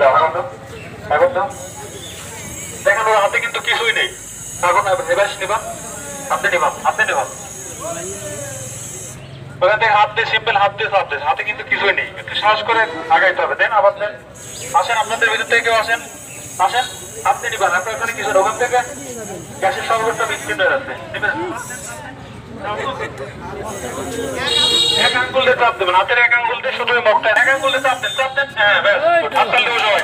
দাও এখন দাও। দেখেন ওর হাতে কিন্তু কিছুই নেই। এখন রিভাইস নিবা, হাতে নিবা, হাতে নিবা। ওখান থেকে হাত দিয়ে সিম্পল হাত দিয়ে চাপ দেন, হাতে কিন্তু কিছুই নেই। একটু সাহস করে আগাইতে হবে। দেন আবার দেন। আসেন, আপনাদের ভিতর থেকে কেউ আসেন, আসেন, হাত দিয়ে নিবেন। আপনার ওখানে কিছু ওখান থেকে গ্যাসের সর্বত্র বিচ্ছিন্ন হয়ে যাচ্ছে। এক আঙ্গুল দিয়ে চাপ দেবেন, হাতের এক আঙ্গুল দিয়ে শুধু মুখটা এক আঙ্গুল দিয়ে চাপ দেন, চাপ দেন। হ্যাঁ ব্যাস, হাততালি দেবো সবাই।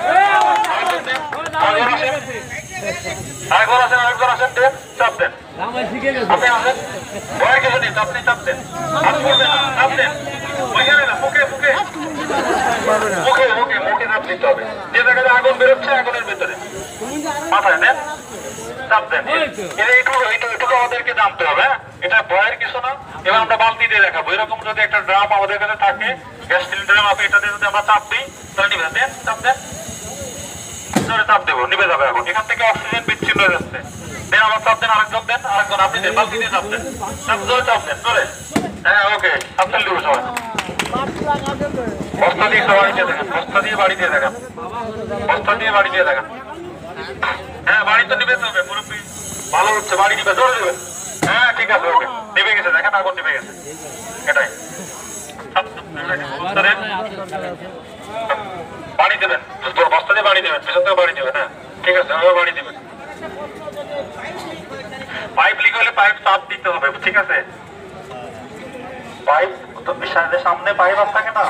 আরেকবার আসেন, আরেকবার আসেন, দেন চাপ দেন। আপনি আসেন, ভয় কিছু নেই, আপনি চাপ দেন। হাত করবেন না, চাপ দেন। ওইখানে না, মুখে মুখে মুখে মুখে মুখে চাপ দিতে হবে। যে জায়গায় আগুন বেরোচ্ছে আগুনের ভিতরে মাথায় নেন, চাপ দেন। এইটুকু আমাদেরকে জানতে হবে। এটা ভয়ের কিছু না। এবার আমরা বালতি দিয়ে দেখাবো। এরকম যদি একটা ড্রাম আমাদের কাছে থাকে, গ্যাস সিলিন্ডারের মাপে, এটা দিয়ে যদি আমরা চাপ দিই তাহলে নিবে। দেন চাপ দেন, চাপ দেবো, নিবে যাবে। এখন এখান থেকে অক্সিজেন বিচ্ছিন্ন হয়ে যাচ্ছে। দেন আবার চাপ দেন, আরেকজন দেন, আরেকজন আপনি দেন, বালতি দিয়ে চাপ দেন, চাপ ধরে চাপ দেন, ধরে। হ্যাঁ ওকে, হাততালি দেবো সবাই। বস্তা দিয়ে বাড়ি দিয়ে দেখেন, বস্তা দিয়ে বাড়ি দিয়ে দেখেন, বস্তা দিয়ে বাড়ি দিয়ে দেখেন। হ্যাঁ বাড়ি তো নিবে হবে, মুরব্বী ভালো হচ্ছে, বাড়ি নিবে, জোরে দেবেন। হ্যাঁ ঠিক আছে, ওকে, নিবে গেছে, দেখেন আগুন নিবে গেছে। এটাই বাড়ি দেবেন, বস্তা দিয়ে বাড়ি দেবেন, পেছন থেকে বাড়ি দেবেন। হ্যাঁ ঠিক আছে, আবার বাড়ি দেবেন। পাইপ লিক হলে পাইপ চাপ দিতে হবে, ঠিক আছে। পাইপ তো সামনে পাইপ থাকে না।